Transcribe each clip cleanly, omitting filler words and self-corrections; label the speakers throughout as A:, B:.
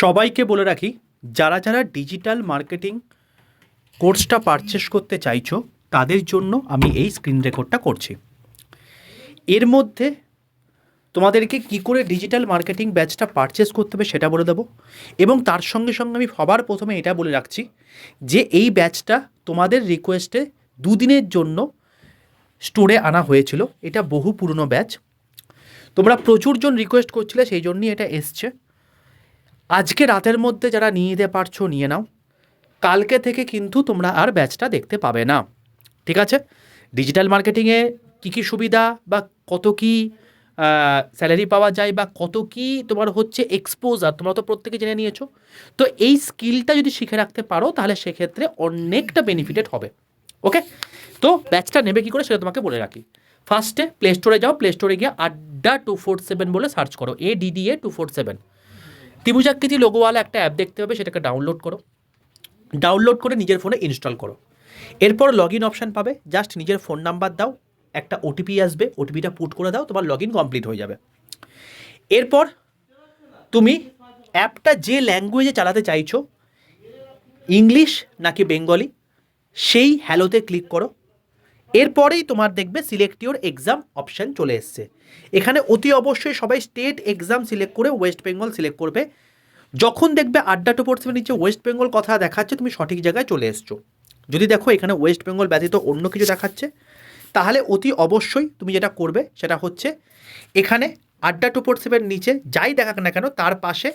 A: সবাইকে বলে রাখি, যারা যারা ডিজিটাল মার্কেটিং কোর্সটা পারচেস করতে চাইছো তাদের জন্য আমি এই স্ক্রিন রেকর্ডটা করছি। এর মধ্যে তোমাদেরকে কি করে ডিজিটাল মার্কেটিং ব্যাচটা পারচেস করতে হবে সেটা বলে দেবো, এবং তার সঙ্গে সঙ্গে আমি সবার প্রথমে এটা বলে রাখছি যে এই ব্যাচটা তোমাদের রিকোয়েস্টে দুদিনের জন্য স্টোরে আনা হয়েছিল। এটা বহু পুরনো ব্যাচ, তোমরা প্রচুরজন রিকোয়েস্ট করছিলে, সেই জন্যই এটা এসছে। আজকে রাতের মধ্যে যারা নিয়ে নিতে পারছো নিয়ে নাও, কালকে থেকে কিন্তু তোমরা আর ব্যাচটা দেখতে পাবে না, ঠিক আছে? ডিজিটাল মার্কেটিংয়ে কী কী সুবিধা বা কত কী স্যালারি পাওয়া যায় বা কত কী তোমার হচ্ছে এক্সপোজার, তোমরা তো প্রত্যেকে জেনে নিয়েছো। তো এই স্কিলটা যদি শিখে রাখতে পারো তাহলে সেক্ষেত্রে অনেকটা বেনিফিটেড হবে। ওকে, তো ব্যাচটা নেবে কী করে সেটা তোমাকে বলে রাখি। ফার্স্টে প্লে স্টোরে যাও, প্লে স্টোরে গিয়ে আড্ডা 247 বলে সার্চ করো, ADDA 247। ত্রিভুজাকৃতি লোগোওয়ালা একটা অ্যাপ দেখতে হবে, সেটাকে ডাউনলোড করো। ডাউনলোড করে নিজের ফোনে ইনস্টল করো। এরপর লগ ইন অপশান পাবে, জাস্ট নিজের ফোন নাম্বার দাও, একটা ওটিপি আসবে, ওটিপিটা পুট করে দাও, তোমার লগ ইন কমপ্লিট হয়ে যাবে। এরপর তুমি অ্যাপটা যে ল্যাঙ্গুয়েজে চালাতে চাইছো, ইংলিশ নাকি বেঙ্গলি, সেই হ্যালোতে ক্লিক করো। এরপরেই তোমার দেখবে সিলেক্ট ইউর এক্সাম অপশান চলে এসছে। এখানে অতি অবশ্যই সবাই স্টেট এক্সাম সিলেক্ট করে ওয়েস্ট বেঙ্গল সিলেক্ট করবে। যখন দেখবে আড্ডা 247 নিচে ওয়েস্ট বেঙ্গল কথা দেখাচ্ছে, তুমি সঠিক জায়গায় চলে এসছো। যদি দেখো এখানে ওয়েস্ট বেঙ্গল ব্যতীত অন্য কিছু দেখাচ্ছে, তাহলে অতি অবশ্যই তুমি যেটা করবে সেটা হচ্ছে এখানে আড্ডা 247 নিচে যাই দেখাক না কেন তার পাশে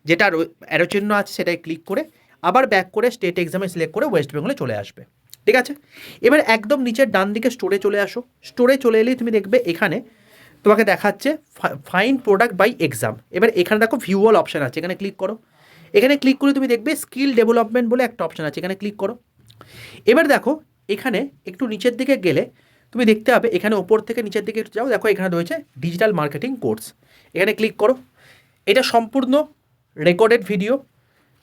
A: যেটা অ্যারো চিহ্ন আছে সেটাই ক্লিক করে আবার ব্যাক করে স্টেট এক্সামে সিলেক্ট করে ওয়েস্ট বেঙ্গলে চলে আসবে, ঠিক আছে? এবার একদম নিচের ডান দিকে স্টোরে চলে আসো। স্টোরে চলে এলেই তুমি দেখবে এখানে তোমাকে দেখাচ্ছে ফাইন্ড প্রোডাক্ট বাই এক্সাম। এবার এখানে দেখো ভিউ অল অপশান আছে, এখানে ক্লিক করো। এখানে ক্লিক করে তুমি দেখবে স্কিল ডেভেলপমেন্ট বলে একটা অপশান আছে, এখানে ক্লিক করো। এবার দেখো এখানে একটু নিচের দিকে গেলে তুমি দেখতে পাবে এখানে ওপর থেকে নিচের দিকে যাও, দেখো এখানে রয়েছে ডিজিটাল মার্কেটিং কোর্স, এখানে ক্লিক করো। এটা সম্পূর্ণ রেকর্ডেড ভিডিও,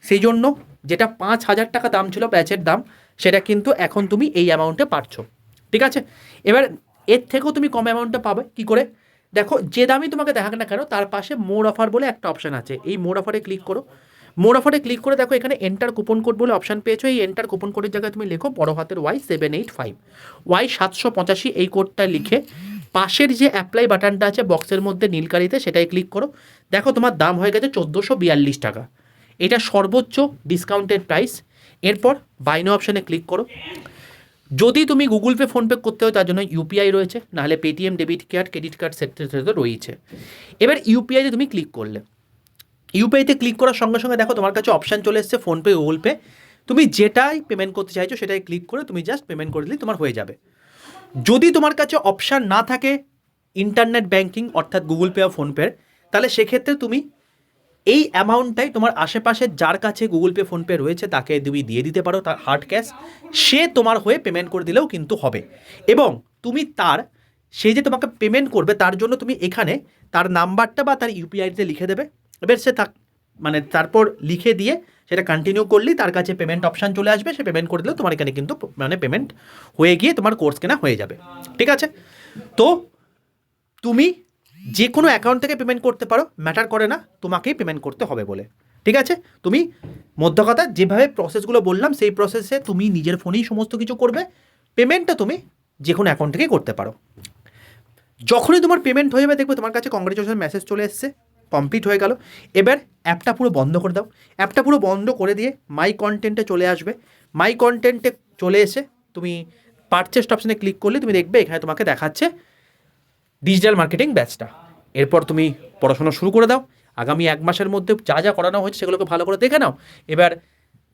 A: সেই জন্য যেটা 5,000 টাকা দাম ছিল ব্যাচের দাম, সেটা কিন্তু এখন তুমি এই অ্যামাউন্টে পাচ্ছ, ঠিক আছে? এবার এর থেকেও তুমি কম অ্যামাউন্টে পাবে কী করে? দেখো যে দামই তোমাকে দেখাক না কেন তার পাশে মোর অফার বলে একটা অপশান আছে, এই মোর অফারে ক্লিক করো। মোর অফারে ক্লিক করে দেখো এখানে এন্টার কুপন কোড বলে অপশান পেয়েছো। এই এন্টার কুপন কোডের জায়গায় তুমি লেখো বড় হাতের Y785 Y785, এই কোডটা লিখে পাশের যে অ্যাপ্লাই বাটনটা আছে বক্সের মধ্যে নীলকালিতে সেটাই ক্লিক করো। দেখো তোমার দাম হয়ে গেছে 1442 টাকা, এটা সর্বোচ্চ ডিসকাউন্টেড প্রাইস। এরপর বাই নাও অপশানে ক্লিক করো। যদি তুমি গুগল পে ফোনপে করতে হয় তার জন্য ইউপিআই রয়েছে, নাহলে Paytm debit card credit card সেটা রয়েছে। এবার ইউপিআইতে তুমি ক্লিক করলে, ইউপিআইতে ক্লিক করার সঙ্গে সঙ্গে দেখো তোমার কাছে অপশান চলে এসছে ফোনপে গুগল পে। তুমি যেটাই পেমেন্ট করতে চাইছো সেটাই ক্লিক করে তুমি জাস্ট পেমেন্ট করে দিলেই তোমার হয়ে যাবে। যদি তোমার কাছে অপশান না থাকে ইন্টারনেট ব্যাঙ্কিং অর্থাৎ গুগল পে বা ফোনপের, তাহলে সেক্ষেত্রে তুমি এই অ্যামাউন্টটাই তোমার আশেপাশে যার কাছে গুগল পে ফোনপে রয়েছে তাকে তুমি দিয়ে দিতে পারো, তার হার্ড ক্যাশ, সে তোমার হয়ে পেমেন্ট করে দিলেও কিন্তু হবে। এবং তুমি তার, সে যে তোমাকে পেমেন্ট করবে তার জন্য তুমি এখানে তার নাম্বারটা বা তার ইউপিআইতে লিখে দেবে। এবার সে মানে তারপর লিখে দিয়ে সেটা কন্টিনিউ করলেই তার কাছে পেমেন্ট অপশান চলে আসবে, সে পেমেন্ট করে দিলেও তোমার এখানে কিন্তু মানে পেমেন্ট হয়ে গিয়ে তোমার কোর্স কেনা হয়ে যাবে, ঠিক আছে? তো তুমি যে কোনো অ্যাকাউন্ট থেকে পেমেন্ট করতে পারো, ম্যাটার করে না তোমাকেই পেমেন্ট করতে হবে বলে, ঠিক আছে? তুমি মধ্য কথা যেভাবে প্রসেসগুলো বললাম সেই প্রসেসে তুমি নিজের ফোনেই সমস্ত কিছু করবে, পেমেন্টটা তুমি যে কোনো অ্যাকাউন্ট থেকেই করতে পারো। যখনই তোমার পেমেন্ট হয়ে যাবে দেখবে তোমার কাছে কংগ্রেচুলেশন মেসেজ চলে এসছে, কমপ্লিট হয়ে গেল। এবার অ্যাপটা পুরো বন্ধ করে দাও। অ্যাপটা পুরো বন্ধ করে দিয়ে মাই কন্টেন্টে চলে আসবে। মাই কন্টেন্টে চলে এসে তুমি পারচেস্ট অপশানে ক্লিক করলে তুমি দেখবে এখানে তোমাকে দেখাচ্ছে ডিজিটাল মার্কেটিং ব্যাচটা। এরপর তুমি পড়াশোনা শুরু করে দাও। আগামী 1 মাসের মধ্যে যা যা করানো হয়েছে সেগুলোকে ভালো করে দেখে নাও। এবার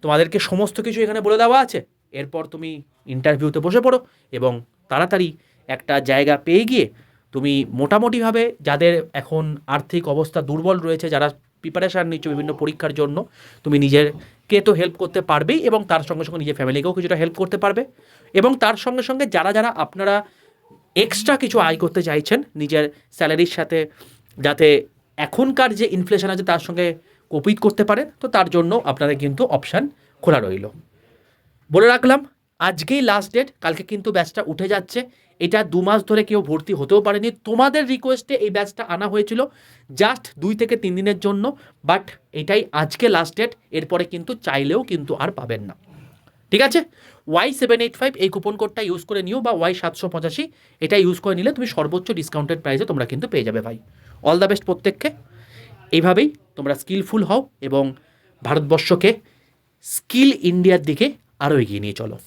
A: তোমাদেরকে সমস্ত কিছু এখানে বলে দেওয়া আছে। এরপর তুমি ইন্টারভিউতে বসে পড়ো এবং তাড়াতাড়ি একটা জায়গা পেয়ে গিয়ে তুমি মোটামুটিভাবে, যাদের এখন আর্থিক অবস্থা দুর্বল রয়েছে, যারা প্রিপারেশান নিচ্ছ বিভিন্ন পরীক্ষার জন্য, তুমি নিজেরকে তো হেল্প করতে পারবেই এবং তার সঙ্গে সঙ্গে নিজের ফ্যামিলিকেও কিছুটা হেল্প করতে পারবে। এবং তার সঙ্গে সঙ্গে যারা যারা আপনারা এক্সট্রা কিছু আয় করতে চাইছেন নিজের স্যালারির সাথে, যাতে এখনকার যে ইনফ্লেশন আছে তার সঙ্গে কোপিট করতে পারেন, তো তার জন্য আপনাদের কিন্তু অপশান খোলা রইল। বলে রাখলাম আজকেই লাস্ট ডেট, কালকে কিন্তু ব্যাচটা উঠে যাচ্ছে। এটা 2 মাস ধরে কেউ ভর্তি হতেও পারেনি, তোমাদের রিকোয়েস্টে এই ব্যাচটা আনা হয়েছিল জাস্ট 2 থেকে 3 দিনের জন্য, বাট এটাই আজকে লাস্ট ডেট, এরপরে কিন্তু চাইলেও কিন্তু আর পাবেন না। ঠিক আছে, Y785 এই কুপন কোডটা ইউজ করে নিও, বা Y785 এটা ইউজ করে নিলে তুমি সর্বোচ্চ ডিসকাউন্টেড প্রাইসে তোমরা কিন্তু পেয়ে যাবে ভাই। অল দ্য বেস্ট প্রত্যেককে। এইভাবেই তোমরা স্কিলফুল হও এবং ভারতবর্ষকে স্কিল ইন্ডিয়ার দিকে আরও এগিয়ে নিয়ে চলো।